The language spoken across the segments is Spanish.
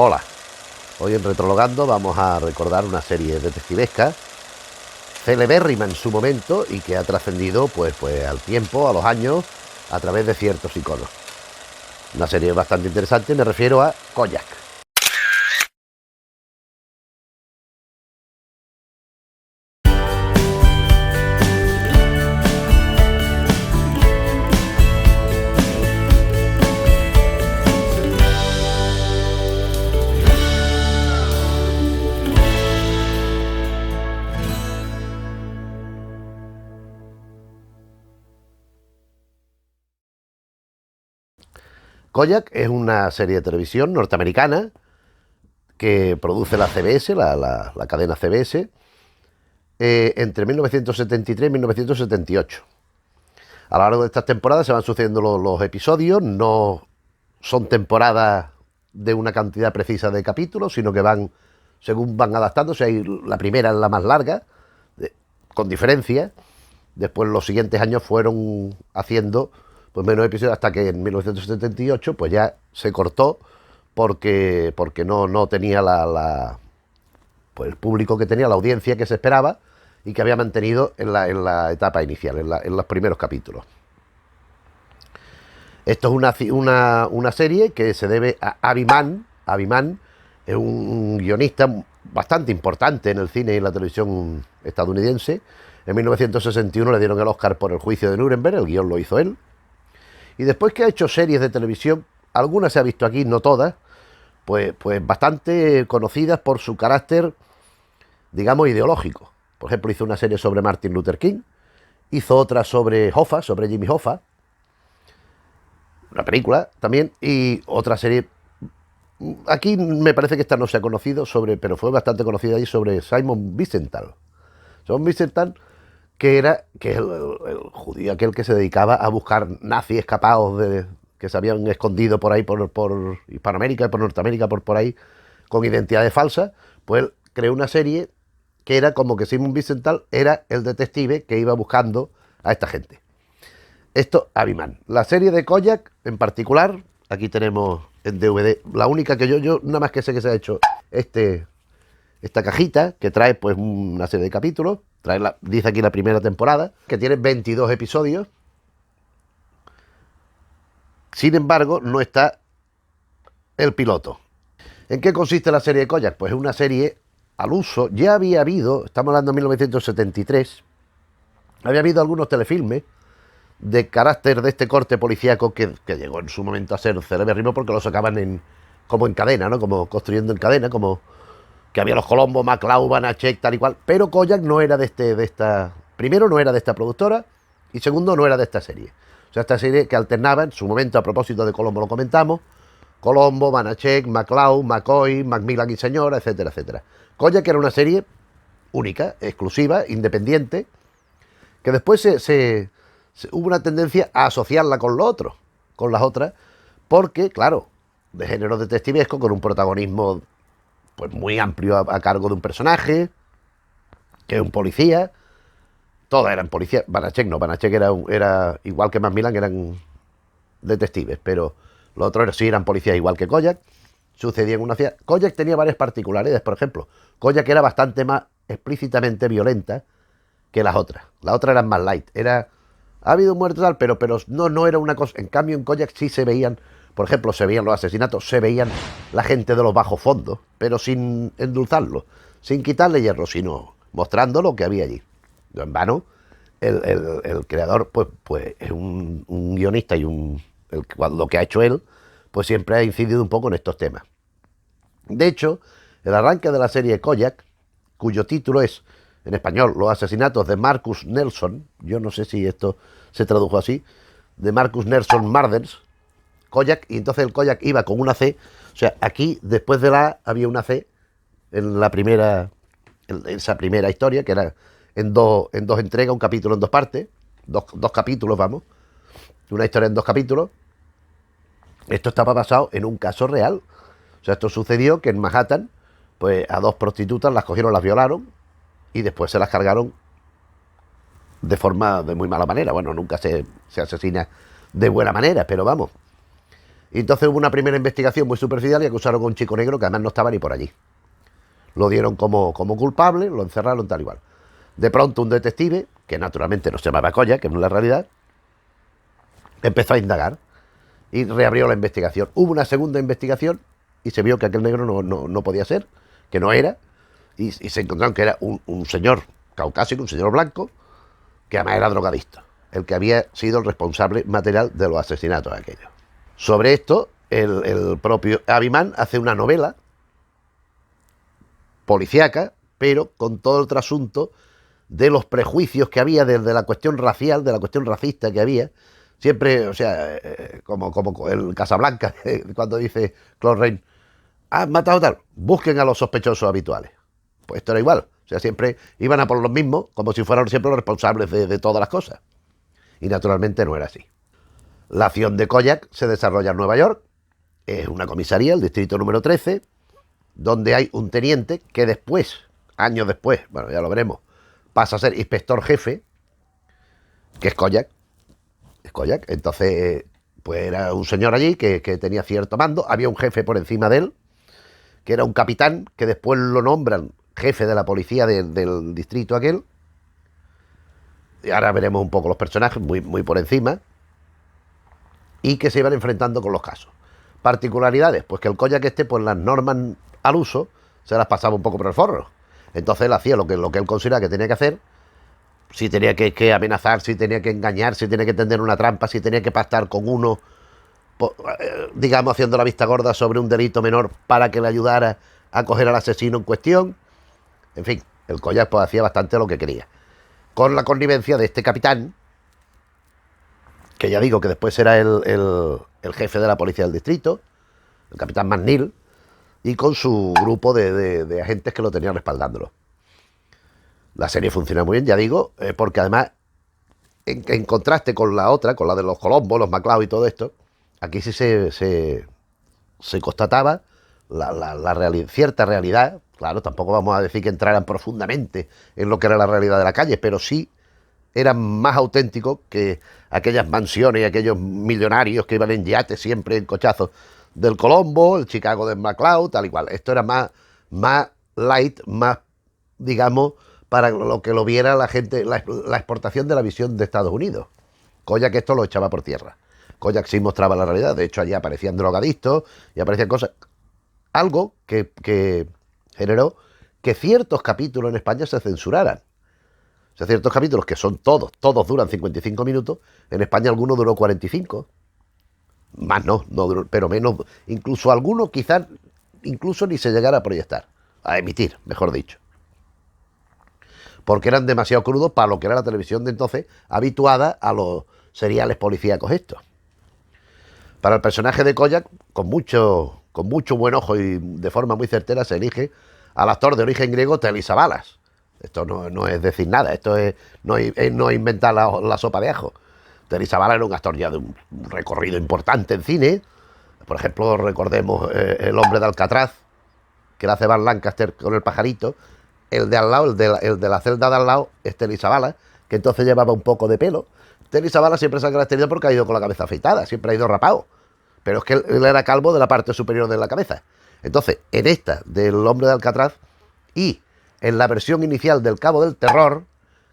Hola, hoy en Retrologando vamos a recordar una serie detectivesca celebérrima en su momento y que ha trascendido pues al tiempo, a los años, a través de ciertos iconos. Una serie bastante interesante, me refiero a Kojak. Kojak es una serie de televisión norteamericana que produce la CBS, la cadena CBS, entre 1973 y 1978. A lo largo de estas temporadas se van sucediendo los episodios, no son temporadas de una cantidad precisa de capítulos, sino que van según van adaptándose. La primera es la más larga, con diferencia. Después los siguientes años fueron haciendo pues menos episodios hasta que en 1978 pues ya se cortó porque no tenía pues el público que tenía, la audiencia que se esperaba y que había mantenido en la etapa inicial, en los primeros capítulos. Esto es una serie que se debe a Avi Mann. Avi Mann es un guionista bastante importante en el cine y en la televisión estadounidense. En 1961 le dieron el Oscar por El juicio de Nuremberg, el guión lo hizo él. Y después que ha hecho series de televisión, algunas se ha visto aquí, no todas, pues bastante conocidas por su carácter, digamos, ideológico. Por ejemplo, hizo una serie sobre Martin Luther King, hizo otra sobre Hoffa, sobre Jimmy Hoffa, una película también, y otra serie, aquí me parece que esta no se ha conocido, pero fue bastante conocida ahí, sobre Simon Wiesenthal. Simon Wiesenthal, que es el judío aquel que se dedicaba a buscar nazis escapados que se habían escondido por ahí, por Hispanoamérica, por Norteamérica, por ahí, con identidades falsas. Pues él creó una serie que era como que Simon Wiesenthal era el detective que iba buscando a esta gente. Esto, Avi Mann. La serie de Kojak, en particular, aquí tenemos en DVD, la única que yo nada más que sé que se ha hecho esta cajita, que trae pues una serie de capítulos, dice aquí la primera temporada, que tiene 22 episodios. Sin embargo, no está el piloto. ¿En qué consiste la serie de Kojak? Pues es una serie al uso. Ya había habido, estamos hablando de 1973, había habido algunos telefilmes de carácter de este corte policíaco que llegó en su momento a ser celebérrimo porque lo sacaban como en cadena, ¿no? Como construyendo en cadena, como que había los Colombo, MacLeod, Banachek, tal y cual. Pero Kojak no era de esta... Primero, no era de esta productora, y segundo, no era de esta serie. O sea, esta serie que alternaba, en su momento, a propósito de Colombo lo comentamos, Colombo, Banachek, MacLeod, McCoy, Macmillan y Señora, etcétera, etcétera. Kojak era una serie única, exclusiva, independiente, que después hubo una tendencia a asociarla con lo otro, con las otras, porque, claro, de género detectivesco, con un protagonismo pues muy amplio a cargo de un personaje, que es un policía. Todos eran policías. Banachek no, Banachek era igual que Macmillan, eran detectives, pero los otros sí eran policías igual que Kojak. Sucedía en una ciudad. Kojak tenía varias particularidades, por ejemplo. Kojak era bastante más explícitamente violenta que las otras. Las otras eran más light. Ha habido un muerto tal, pero no era una cosa. En cambio, en Kojak sí se veían, por ejemplo, se veían los asesinatos, se veían la gente de los bajos fondos, pero sin endulzarlo, sin quitarle hierro, sino mostrando lo que había allí. No en vano, el creador, pues es un guionista y lo que ha hecho él, pues siempre ha incidido un poco en estos temas. De hecho, el arranque de la serie Kojak, cuyo título es, en español, Los asesinatos de Marcus Nelson, yo no sé si esto se tradujo así, de Marcus Nelson Murders, Kojak, y entonces el Kojak iba con una C, o sea, aquí después de la A había una C en esa primera historia, que era en dos entregas, un capítulo en dos partes, dos capítulos, vamos, una historia en dos capítulos. Esto estaba basado en un caso real. O sea, esto sucedió que en Manhattan, pues a dos prostitutas las cogieron, las violaron y después se las cargaron de muy mala manera. Bueno, nunca se asesina de buena manera, pero vamos. Y entonces hubo una primera investigación muy superficial y acusaron a un chico negro que además no estaba ni por allí. Lo dieron como culpable, lo encerraron tal igual. De pronto un detective, que naturalmente no se llamaba Koyak, que no es la realidad, empezó a indagar y reabrió la investigación. Hubo una segunda investigación y se vio que aquel negro no podía ser, que no era, y se encontraron que era un señor caucásico, un señor blanco, que además era drogadicto, el que había sido el responsable material de los asesinatos aquellos. Sobre esto, el propio Aviman hace una novela policíaca, pero con todo el trasunto de los prejuicios que había desde la cuestión racial, de la cuestión racista que había. Siempre, o sea, como el Casablanca, cuando dice Claude Rains, han matado tal, busquen a los sospechosos habituales. Pues esto era igual, o sea, siempre iban a por los mismos, como si fueran siempre los responsables de todas las cosas. Y naturalmente no era así. La acción de Koyak se desarrolla en Nueva York, es una comisaría, el distrito número 13, donde hay un teniente que después, años después, bueno, ya lo veremos, pasa a ser inspector jefe, que es Koyak. Es Koyak. Entonces, pues era un señor allí que tenía cierto mando, había un jefe por encima de él, que era un capitán, que después lo nombran jefe de la policía del distrito aquel. Y ahora veremos un poco los personajes, muy por encima, y que se iban enfrentando con los casos. Particularidades, pues que el Koyak pues las normas al uso se las pasaba un poco por el forro. Entonces él hacía lo que él consideraba que tenía que hacer, si tenía que amenazar, si tenía que engañar, si tenía que tender una trampa, si tenía que pactar con uno, digamos, haciendo la vista gorda sobre un delito menor para que le ayudara a coger al asesino en cuestión. En fin, el Koyak pues hacía bastante lo que quería. Con la connivencia de este capitán, que ya digo que después era el jefe de la policía del distrito, el capitán McNeil, y con su grupo de agentes que lo tenían respaldándolo. La serie funciona muy bien, ya digo, porque además, en contraste con la otra, con la de los Colombo, los MacLeod y todo esto, aquí sí se constataba cierta realidad. Claro, tampoco vamos a decir que entraran profundamente en lo que era la realidad de la calle, pero sí eran más auténticos que aquellas mansiones y aquellos millonarios que iban en yates siempre en cochazos del Colombo, el Chicago del MacLeod, tal y cual. Esto era más light, más, digamos, para lo que lo viera la gente, la exportación de la visión de Estados Unidos. Koyak esto lo echaba por tierra. Koyak sí mostraba la realidad, de hecho allí aparecían drogadictos y aparecían cosas. Algo que generó que ciertos capítulos en España se censuraran. O sea, ciertos capítulos que son todos duran 55 minutos, en España alguno duró 45. Más no duró, pero menos, incluso algunos quizás incluso ni se llegara a proyectar, a emitir, mejor dicho. Porque eran demasiado crudos para lo que era la televisión de entonces, habituada a los seriales policíacos estos. Para el personaje de Koyak, con mucho buen ojo y de forma muy certera, se elige al actor de origen griego Telly Savalas. Esto no es decir nada, esto no es inventar la sopa de ajo. Telly Savalas era un actor ya de un recorrido importante en cine. Por ejemplo, recordemos El hombre de Alcatraz, que la hace Van Lancaster con el pajarito. El de al lado, el de la celda de al lado, es Telly Savalas, que entonces llevaba un poco de pelo. Telly Savalas siempre se ha caracterizado porque ha ido con la cabeza afeitada, siempre ha ido rapado. Pero es que él era calvo de la parte superior de la cabeza. Entonces, en esta del hombre de Alcatraz y en la versión inicial del Cabo del Terror,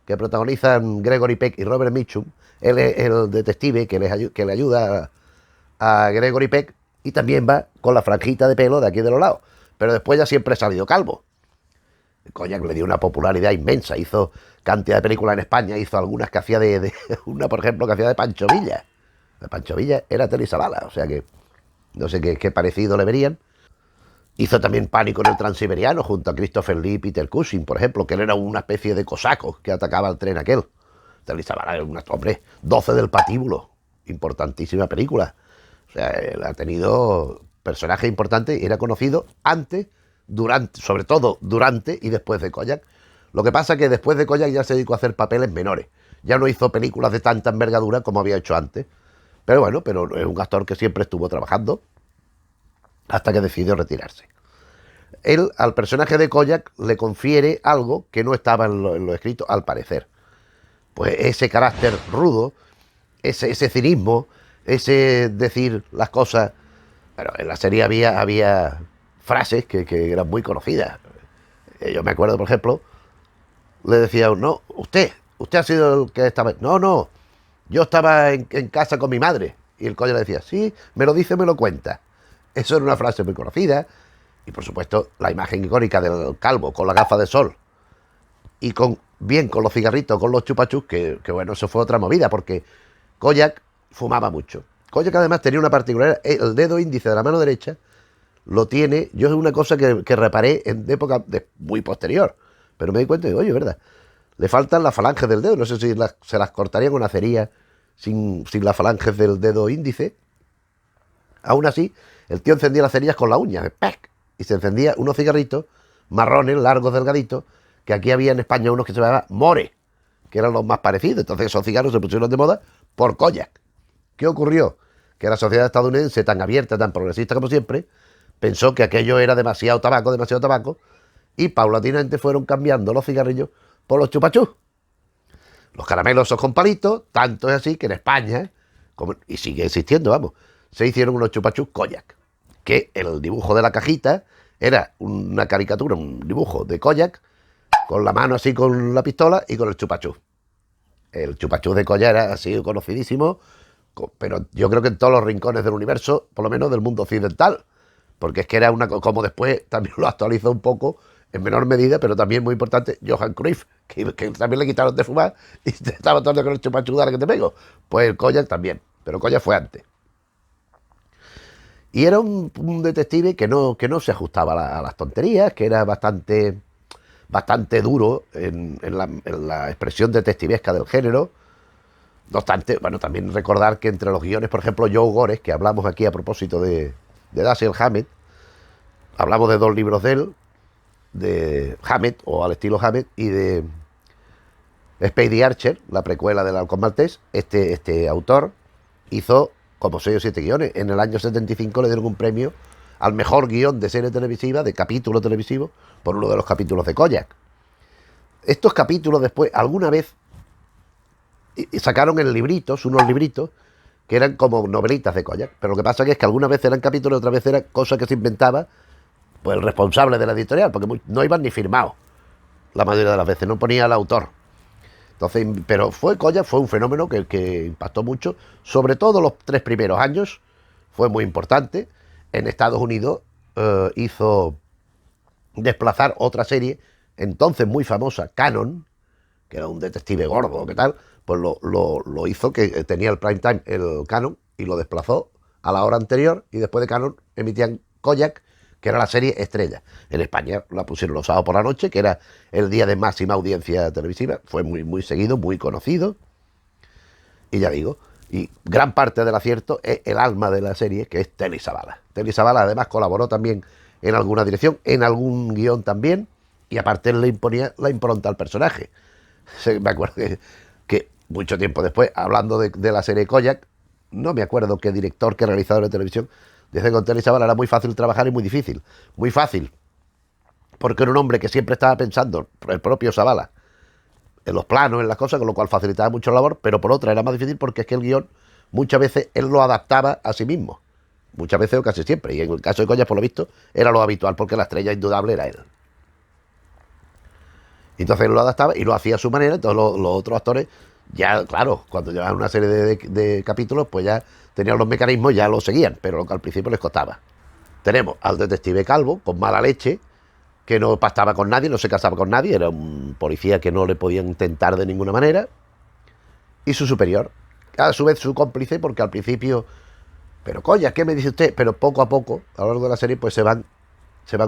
que protagonizan Gregory Peck y Robert Mitchum, él es el detective que le ayuda a Gregory Peck y también va con la franjita de pelo de aquí de los lados. Pero después ya siempre ha salido calvo. Koyak le dio una popularidad inmensa, hizo cantidad de películas en España, hizo algunas que hacía una, por ejemplo, que hacía de Pancho Villa. De Pancho Villa era Telly Savalas, o sea que no sé qué parecido le verían. Hizo también Pánico en el Transiberiano junto a Christopher Lee y Peter Cushing, por ejemplo, que él era una especie de cosaco que atacaba al tren aquel. Telly Savalas era un hombre, 12 del patíbulo, importantísima película. O sea, él ha tenido personajes importantes y era conocido antes, durante, sobre todo durante y después de Koyak. Lo que pasa es que después de Koyak ya se dedicó a hacer papeles menores. Ya no hizo películas de tanta envergadura como había hecho antes. Pero bueno, pero es un actor que siempre estuvo trabajando hasta que decidió retirarse. Él, al personaje de Koyak, le confiere algo que no estaba en lo escrito, al parecer. Pues ese carácter rudo, ese cinismo, ese decir las cosas Pero en la serie había frases que eran muy conocidas. Yo me acuerdo, por ejemplo, le decía, no, usted ha sido el que estaba... No, no, yo estaba en casa con mi madre. Y el coño le decía, sí, me lo dice, me lo cuenta. Eso era una frase muy conocida. Y por supuesto, la imagen icónica del calvo con la gafa de sol y con los cigarritos, con los chupachus, que bueno, eso fue otra movida, porque Kojak fumaba mucho. Kojak además tenía una particularidad, el dedo índice de la mano derecha lo tiene, yo es una cosa que reparé en época muy posterior, pero me di cuenta y digo, oye, ¿verdad? Le faltan las falanges del dedo, no sé si se las cortaría con una cería sin las falanges del dedo índice. Aún así, el tío encendía las cerillas con la uña, ¡pac! Y se encendía unos cigarritos marrones, largos, delgaditos, que aquí había en España unos que se llamaban More, que eran los más parecidos. Entonces esos cigarros se pusieron de moda por Kojak. ¿Qué ocurrió? Que la sociedad estadounidense, tan abierta, tan progresista como siempre, pensó que aquello era demasiado tabaco, y paulatinamente fueron cambiando los cigarrillos por los chupachus. Los caramelos son con palitos, tanto es así que en España, y sigue existiendo, vamos, se hicieron unos chupachus Kojak, que el dibujo de la cajita era una caricatura, un dibujo de Kojak, con la mano así con la pistola y con el chupachus. El chupachus de Kojak era así conocidísimo, pero yo creo que en todos los rincones del universo, por lo menos del mundo occidental, porque es que era una, como después también lo actualizó un poco, en menor medida, pero también muy importante, Johan Cruyff, que también le quitaron de fumar y estaba todo con el chupachus de la que te pego. Pues el Kojak también, pero Kojak fue antes. Y era un detective que no se ajustaba a las tonterías, que era bastante duro en la expresión detectivesca del género. No obstante, bueno, también recordar que entre los guiones, por ejemplo, Joe Gores, que hablamos aquí a propósito de Dashiell Hammett, hablamos de 2 libros de él, de Hammett, o al estilo Hammett, y de Speedy Archer, la precuela del Halcón Maltés. Este autor hizo como 6 o 7 guiones. En el año 75 le dieron un premio al mejor guión de serie televisiva, de capítulo televisivo, por uno de los capítulos de Kojak. Estos capítulos después, alguna vez, sacaron en libritos, unos libritos, que eran como novelitas de Kojak. Pero lo que pasa es que algunas veces eran capítulos y otras veces eran cosas que se inventaba pues el responsable de la editorial, porque no iban ni firmados. La mayoría de las veces, no ponía el autor. Entonces, pero Kojak fue un fenómeno que impactó mucho, sobre todo los 3 primeros años, fue muy importante. En Estados Unidos hizo desplazar otra serie, entonces muy famosa, Cannon, que era un detective gordo, ¿qué tal? Pues lo hizo, que tenía el prime time, el Cannon, y lo desplazó a la hora anterior, y después de Cannon emitían Kojak, que era la serie estrella. En España la pusieron los sábados por la noche, que era el día de máxima audiencia televisiva. Fue muy seguido, muy conocido. Y ya digo, y gran parte del acierto es el alma de la serie, que es Telly Savalas. Telly Savalas además colaboró también en alguna dirección, en algún guión también, y aparte él le imponía la impronta al personaje. Me acuerdo que mucho tiempo después, hablando de la serie Kojak, no me acuerdo qué director, qué realizador de televisión, dice que con Telly Savalas era muy fácil trabajar y muy difícil. Muy fácil, porque era un hombre que siempre estaba pensando, el propio Savalas, en los planos, en las cosas, con lo cual facilitaba mucho la labor, pero por otra era más difícil porque es que el guión muchas veces él lo adaptaba a sí mismo. Muchas veces o casi siempre. Y en el caso de Kojak, por lo visto, era lo habitual porque la estrella indudable era él. Entonces él lo adaptaba y lo hacía a su manera. Entonces los otros actores, ya, claro, cuando llevaban una serie de capítulos, pues ya tenían los mecanismos, ya lo seguían, pero lo que al principio les costaba. Tenemos al detective calvo, con mala leche, que no pactaba con nadie, no se casaba con nadie, era un policía que no le podían intentar de ninguna manera, y su superior, a su vez su cómplice, porque al principio, pero coña, ¿qué me dice usted? Pero poco a poco, a lo largo de la serie, pues se van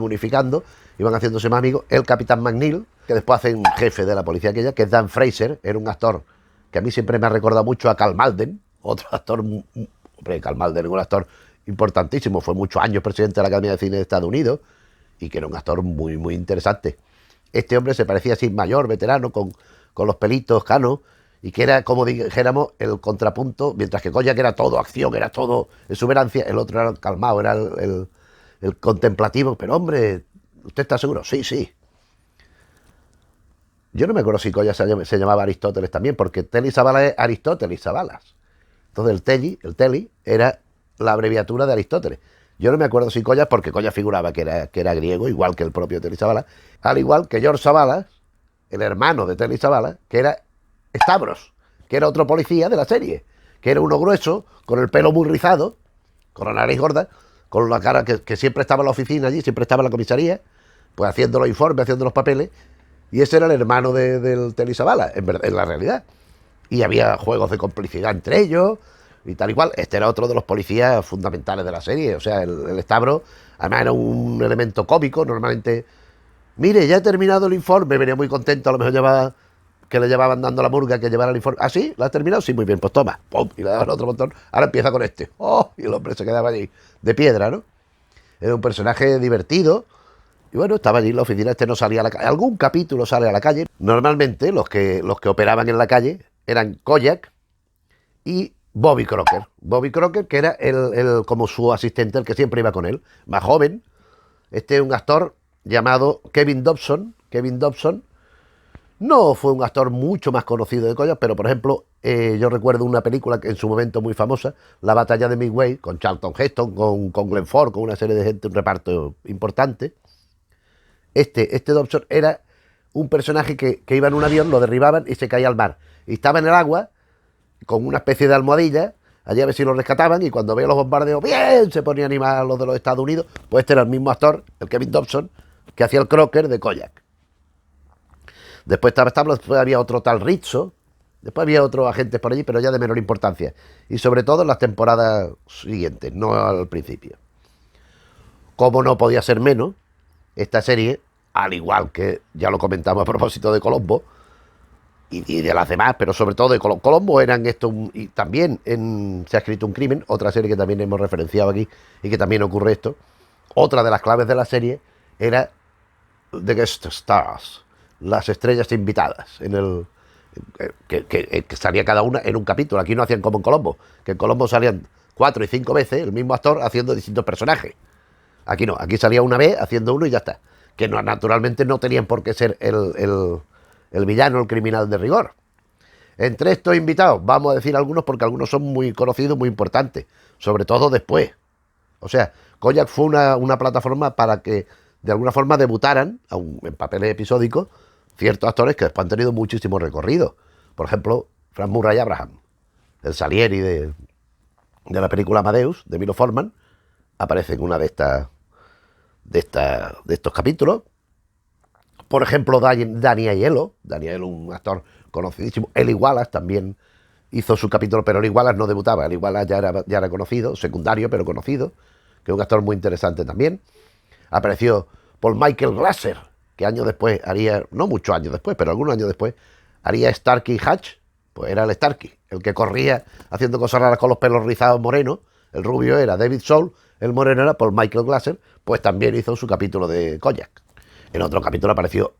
unificando y van haciéndose más amigos. El capitán McNeil, que después hace un jefe de la policía aquella, que es Dan Fraser, era un actor que a mí siempre me ha recordado mucho a Karl Malden, otro actor, hombre, Karl Malden es un actor importantísimo, fue muchos años presidente de la Academia de Cine de Estados Unidos, y que era un actor muy interesante. Este hombre se parecía así mayor, veterano, con los pelitos canos, y que era, como dijéramos, el contrapunto, mientras que Kojak era todo acción, era todo exuberancia, el otro era el calmado, era el contemplativo. Pero hombre, ¿usted está seguro? Sí, sí. Yo no me acuerdo si Kojak se llamaba Aristóteles también, porque Telly Savalas es Aristóteles Savalas. Entonces el Telly era la abreviatura de Aristóteles, Yo no me acuerdo si Collas, porque Collas figuraba que era griego, igual que el propio Telly Savalas, al igual que George Savalas, el hermano de Telly Savalas, que era Stavros, que era otro policía de la serie, que era uno grueso, con el pelo muy rizado, con la nariz gorda, con la cara que siempre estaba en la oficina allí, siempre estaba en la comisaría, pues haciendo los informes, haciendo los papeles, y ese era el hermano del Telly Savalas, en la realidad. Y había juegos de complicidad entre ellos, y tal y cual. Este era otro de los policías fundamentales de la serie, o sea, el Stavros, además era un elemento cómico, normalmente, mire, ya he terminado el informe, venía muy contento, a lo mejor llevaba que le llevaban dando la murga que llevara el informe. ¿Ah, sí? ¿La has terminado? Sí, muy bien, pues toma. ¡Pum! Y le daban otro montón. Ahora empieza con este. ¡Oh! Y el hombre se quedaba allí de piedra, ¿no? Era un personaje divertido. Y bueno, estaba allí en la oficina, este no salía a la calle. Algún capítulo sale a la calle. Normalmente los que operaban en la calle eran Kojak y Bobby Crocker. Bobby Crocker, que era como su asistente, el que siempre iba con él. Más joven. Este es un actor llamado Kevin Dobson. Kevin Dobson no fue un actor mucho más conocido de Collas, pero por ejemplo, yo recuerdo una película que en su momento muy famosa, La batalla de Midway, con Charlton Heston, con Glenn Ford, con una serie de gente, un reparto importante. Este Dobson era un personaje que iba en un avión, lo derribaban y se caía al mar. Y estaba en el agua, con una especie de almohadilla, allí a ver si lo rescataban, y cuando veía los bombardeos, ¡bien!, se ponía a animar a los de los Estados Unidos. Pues este era el mismo actor, el Kevin Dobson, que hacía el Crocker de Kojak. Después después había otro tal Rizzo, después había otros agentes por allí, pero ya de menor importancia. Y sobre todo en las temporadas siguientes, no al principio. Como no podía ser menos, esta serie, al igual que ya lo comentamos a propósito de Colombo, y de las demás, pero sobre todo de Colombo eran esto, y también Se ha escrito un crimen, otra serie que también hemos referenciado aquí, y que también ocurre esto. Otra de las claves de la serie era The Guest Stars, las estrellas invitadas, que salía cada una en un capítulo. Aquí no hacían como en Colombo, que en Colombo salían 4 y 5 veces el mismo actor haciendo distintos personajes. Aquí no, aquí salía una vez haciendo uno y ya está. Que no, naturalmente no tenían por qué ser el villano, el criminal de rigor. Entre estos invitados, vamos a decir algunos porque algunos son muy conocidos, muy importantes, sobre todo después. O sea, Kojak fue una plataforma para que de alguna forma debutaran, aun en papeles episódicos, ciertos actores que después han tenido muchísimo recorrido. Por ejemplo, Frank Murray Abraham, el Salieri de la película Amadeus, de Milo Forman, aparece en una de estos capítulos. Por ejemplo, Danny Aiello, un actor conocidísimo. Eli Wallace también hizo su capítulo, pero Eli Wallace no debutaba. Eli Wallace ya era conocido, secundario, pero conocido, que es un actor muy interesante también. Apareció Paul Michael Glaser, que años después haría, no muchos años después, pero algunos años después, haría Starkey Hatch. Pues era el Starkey, el que corría haciendo cosas raras con los pelos rizados morenos. El rubio era David Soul, el moreno era Paul Michael Glaser, pues también hizo su capítulo de Kojak. En otro capítulo apareció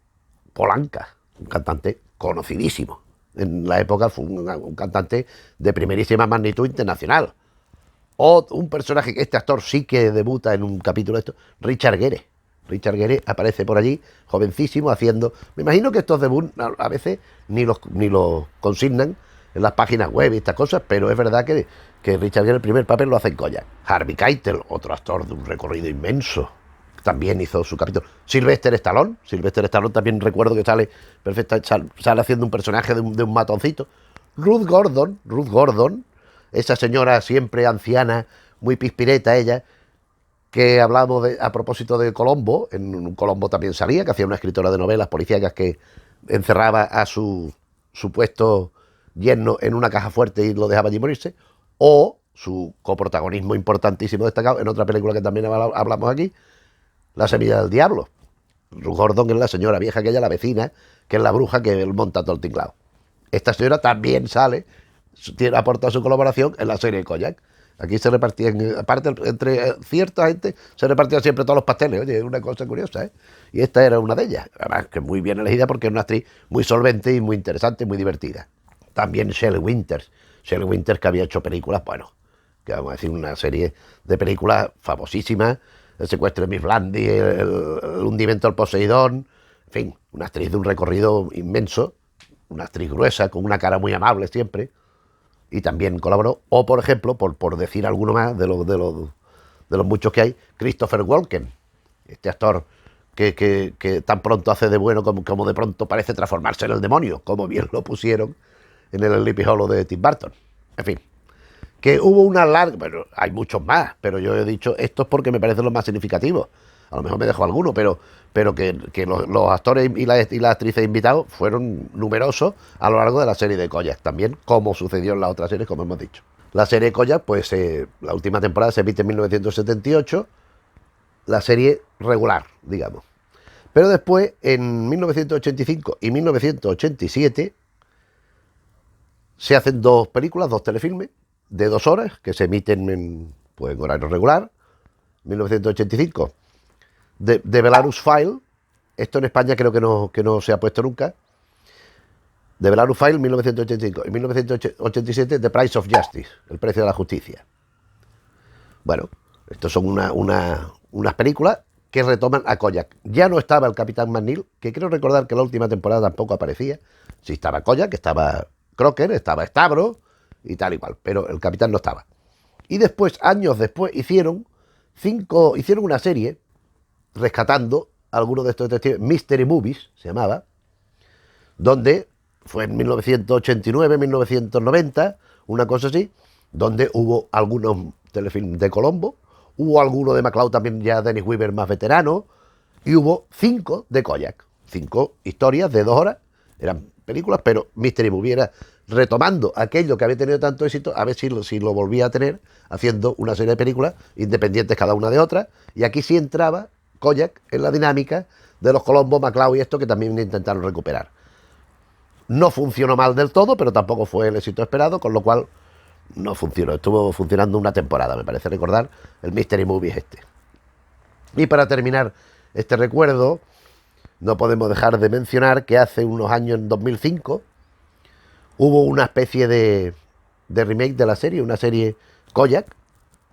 Paul Anka, un cantante conocidísimo. En la época fue un cantante de primerísima magnitud internacional. O un personaje que este actor sí que debuta en un capítulo de esto, Richard Gere. Richard Gere aparece por allí, jovencísimo, haciendo... Me imagino que estos debuts a veces ni los consignan en las páginas web y estas cosas, pero es verdad que Richard Gere el primer papel lo hace en Kojak. Harvey Keitel, otro actor de un recorrido inmenso, también hizo su capítulo. Sylvester Stallone también recuerdo que sale haciendo un personaje de un matoncito. Ruth Gordon, esa señora siempre anciana, muy pispireta ella, que hablamos a propósito de Colombo. En un Colombo también salía, que hacía una escritora de novelas policíacas que encerraba a su supuesto yerno en una caja fuerte y lo dejaba allí morirse. O su coprotagonismo importantísimo destacado en otra película que también hablamos aquí, La semilla del diablo. Ruth Gordon es la señora vieja, aquella, la vecina, que es la bruja que monta todo el tinglado. Esta señora también aporta su colaboración en la serie de Kojak. Aquí se repartían, aparte entre cierta gente, se repartían siempre todos los pasteles. Oye, es una cosa curiosa, ¿eh? Y esta era una de ellas. Además, que muy bien elegida porque es una actriz muy solvente y muy interesante, muy divertida. También Shelley Winters, que había hecho películas, bueno, que vamos a decir, una serie de películas famosísimas. El secuestro de Miss Blandy, el hundimiento del Poseidón, en fin, una actriz de un recorrido inmenso, una actriz gruesa, con una cara muy amable siempre, y también colaboró. O, por ejemplo, por decir alguno más de de los muchos que hay, Christopher Walken, este actor que tan pronto hace de bueno como de pronto parece transformarse en el demonio, como bien lo pusieron en el Sleepy Hollow de Tim Burton. En fin, que hubo una larga... Bueno, hay muchos más, pero yo he dicho estos porque me parecen los más significativos. A lo mejor me dejo alguno, pero que los actores y las actrices invitados fueron numerosos a lo largo de la serie de Kojak, también como sucedió en las otras series, como hemos dicho. La serie Kojak, pues la última temporada se emite en 1978, la serie regular, digamos. Pero después, en 1985 y 1987, se hacen dos películas, dos telefilmes, de 2 horas, que se emiten en horario regular. 1985, de Belarus File, esto en España creo que no se ha puesto nunca. De Belarus File, 1985, y 1987, The Price of Justice, el precio de la justicia. Bueno, estos son unas películas que retoman a Kojak. Ya no estaba el Capitán McNeil, que creo recordar que la última temporada tampoco aparecía. Sí estaba Kojak, estaba Crocker, estaba Stavro y tal y cual, pero el Capitán no estaba. Y después, años después, hicieron una serie rescatando algunos de estos detectives, Mystery Movies se llamaba, donde fue en 1989, 1990, una cosa así, donde hubo algunos telefilms de Colombo, hubo alguno de MacLeod también, ya Dennis Weaver más veterano, y hubo 5 de Kojak, 5 historias de 2 horas, eran películas, pero Mystery Movie era retomando aquello que había tenido tanto éxito, a ver si lo volvía a tener, haciendo una serie de películas independientes cada una de otras, y aquí sí entraba Kojak en la dinámica de los Colombo, MacLeod y esto que también intentaron recuperar. No funcionó mal del todo, pero tampoco fue el éxito esperado, con lo cual no funcionó. Estuvo funcionando una temporada, me parece recordar, el Mystery Movie este. Y para terminar este recuerdo, no podemos dejar de mencionar que hace unos años, en 2005, hubo una especie de remake de la serie, una serie Kojak,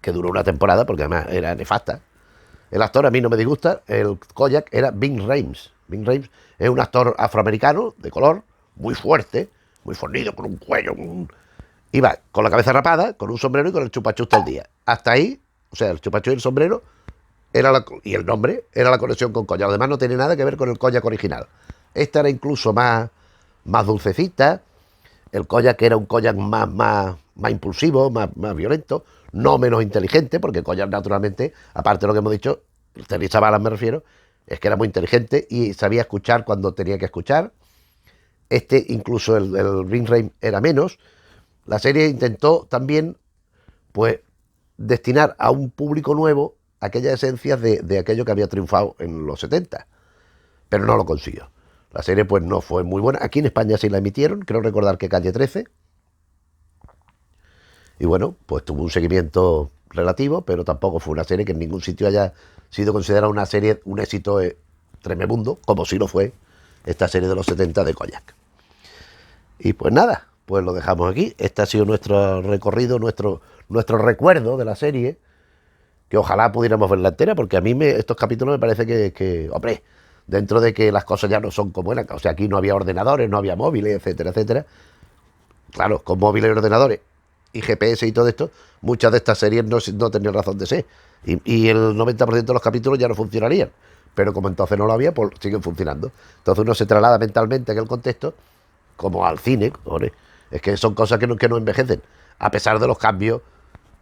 que duró una temporada, porque además era nefasta. El actor a mí no me disgusta, el Kojak era Ving Rhames. Ving Rhames es un actor afroamericano, de color, muy fuerte, muy fornido, con un cuello... Iba con la cabeza rapada, con un sombrero y con el chupachus todo el día. Hasta ahí, o sea, el chupachus y el sombrero, y el nombre, era la conexión con Kojak. Además no tiene nada que ver con el Kojak original. Esta era incluso más dulcecita. El Kojak era un Kojak más impulsivo, más violento, no menos inteligente, porque Kojak naturalmente, aparte de lo que hemos dicho, Telly Savalas me refiero, es que era muy inteligente y sabía escuchar cuando tenía que escuchar. Este, incluso el Ving Rhames era menos. La serie intentó también, pues, destinar a un público nuevo aquellas esencias de aquello que había triunfado en los 70, pero no lo consiguió. La serie, pues, no fue muy buena. Aquí en España sí la emitieron, creo recordar que Calle 13. Y bueno, pues tuvo un seguimiento relativo, pero tampoco fue una serie que en ningún sitio haya sido considerada una serie, un éxito tremebundo, como sí lo fue esta serie de los 70 de Kojak. Y pues nada, pues lo dejamos aquí. Este ha sido nuestro recorrido, nuestro recuerdo de la serie, que ojalá pudiéramos verla entera, porque a mí estos capítulos me parece que, hombre, dentro de que las cosas ya no son como eran, o sea, aquí no había ordenadores, no había móviles, etcétera, etcétera. Claro, con móviles y ordenadores y GPS y todo esto, muchas de estas series no tenían razón de ser. Y el 90% de los capítulos ya no funcionarían. Pero como entonces no lo había, pues siguen funcionando. Entonces uno se traslada mentalmente en el contexto, como al cine, ¿vale? Es que son cosas que no envejecen, a pesar de los cambios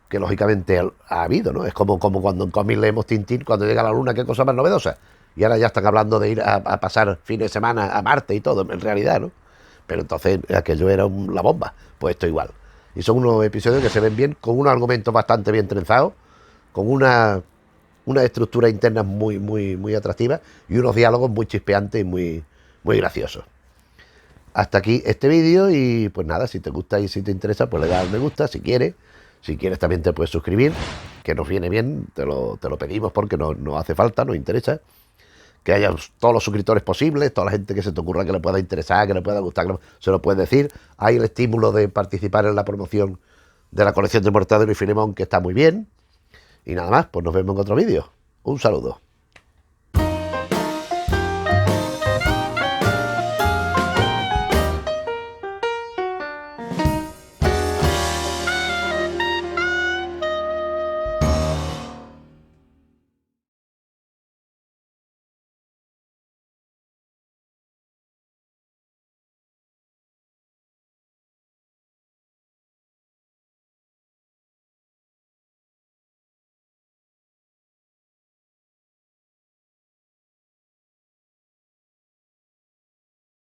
que lógicamente ha habido, ¿no? Es como cuando en cómics leemos Tintín, cuando llega la luna, qué cosa más novedosa. Y ahora ya están hablando de ir a pasar fines de semana a Marte y todo, en realidad, ¿no? Pero entonces aquello era la bomba, pues esto igual. Y son unos episodios que se ven bien, con unos argumentos bastante bien trenzados, con una estructura interna muy atractiva y unos diálogos muy chispeantes y muy graciosos. Hasta aquí este vídeo y pues nada, si te gusta y si te interesa, pues le das al me gusta, si quieres. Si quieres también te puedes suscribir, que nos viene bien, te lo pedimos porque no hace falta, nos interesa. Que haya todos los suscriptores posibles, toda la gente que se te ocurra que le pueda interesar, que le pueda gustar, se lo puedes decir. Hay el estímulo de participar en la promoción de la colección de Mortadelo y Filemón, que está muy bien. Y nada más, pues nos vemos en otro vídeo. Un saludo.